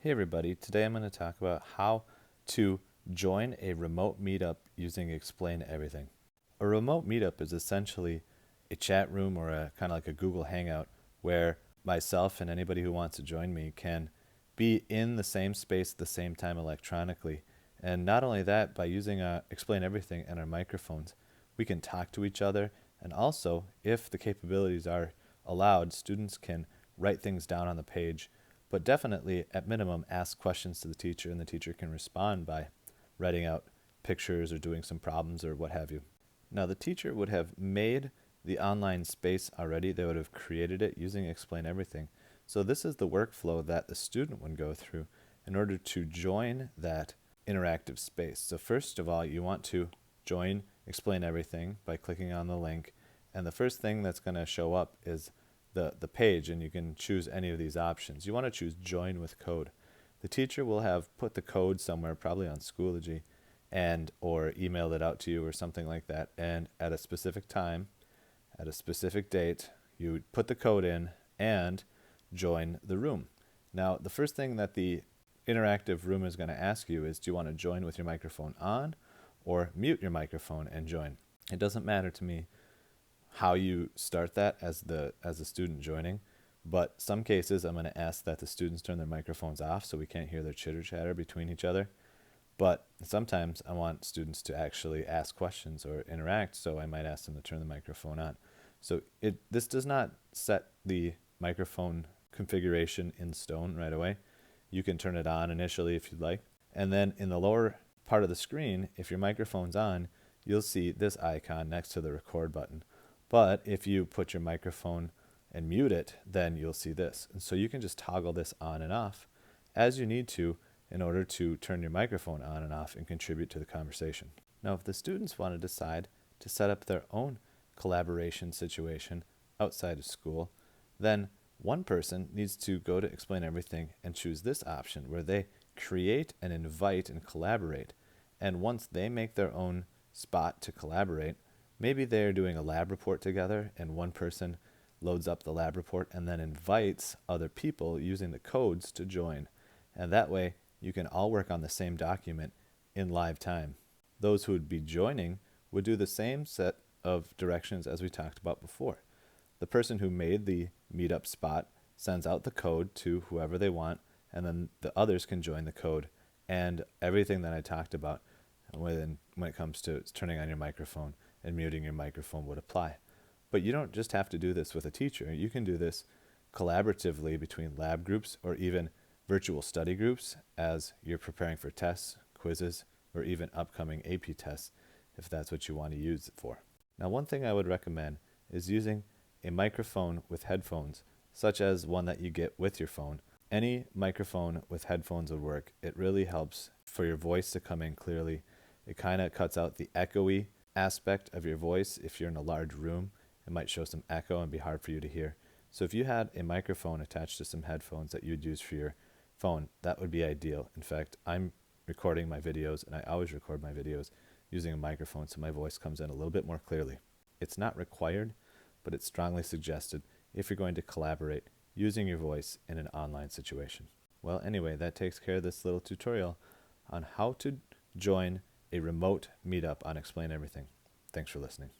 Hey everybody, today I'm going to talk about how to join a remote meetup using Explain Everything. A remote meetup is essentially a chat room or a kind of like a Google Hangout where myself and anybody who wants to join me can be in the same space at the same time electronically. And not only that, by using Explain Everything and our microphones, we can talk to each other, and also, if the capabilities are allowed, students can write things down on the page, but definitely, at minimum, ask questions to the teacher, and the teacher can respond by writing out pictures or doing some problems or what have you. Now, the teacher would have made the online space already. They would have created it using Explain Everything. So this is the workflow that the student would go through in order to join that interactive space. So first of all, you want to join Explain Everything by clicking on the link. And the first thing that's going to show up is the page, and you can choose any of these options. You want to choose Join with Code. The teacher will have put the code somewhere, probably on Schoology, and or emailed it out to you or something like that. And at a specific time, at a specific date, you put the code in and join the room. Now, the first thing that the interactive room is going to ask you is, do you want to join with your microphone on or mute your microphone and join? It doesn't matter to me how you start that as a student joining, but some cases I'm going to ask that the students turn their microphones off so we can't hear their chitter chatter between each other. But sometimes I want students to actually ask questions or interact, so I might ask them to turn the microphone on. So this does not set the microphone configuration in stone right away. You can turn it on initially if you'd like. And then in the lower part of the screen, if your microphone's on, you'll see this icon next to the record button. But if you put your microphone and mute it, then you'll see this. And so you can just toggle this on and off as you need to in order to turn your microphone on and off and contribute to the conversation. Now, if the students want to decide to set up their own collaboration situation outside of school, then one person needs to go to Explain Everything and choose this option where they create and invite and collaborate. And once they make their own spot to collaborate, maybe they're doing a lab report together and one person loads up the lab report and then invites other people using the codes to join. And that way you can all work on the same document in live time. Those who would be joining would do the same set of directions as we talked about before. The person who made the meetup spot sends out the code to whoever they want, and then the others can join the code. And everything that I talked about when it comes to turning on your microphone and muting your microphone would apply. But you don't just have to do this with a teacher. You can do this collaboratively between lab groups or even virtual study groups as you're preparing for tests, quizzes, or even upcoming AP tests if that's what you want to use it for. Now, one thing I would recommend is using a microphone with headphones, such as one that you get with your phone. Any microphone with headphones would work. It really helps for your voice to come in clearly. It kind of cuts out the echoey aspect of your voice. If you're in a large room, it might show some echo and be hard for you to hear. So if you had a microphone attached to some headphones that you'd use for your phone, that would be ideal. In fact, I'm recording my videos, and I always record my videos using a microphone so my voice comes in a little bit more clearly. It's not required, but it's strongly suggested if you're going to collaborate using your voice in an online situation. Well, anyway, that takes care of this little tutorial on how to join a remote meetup on Explain Everything. Thanks for listening.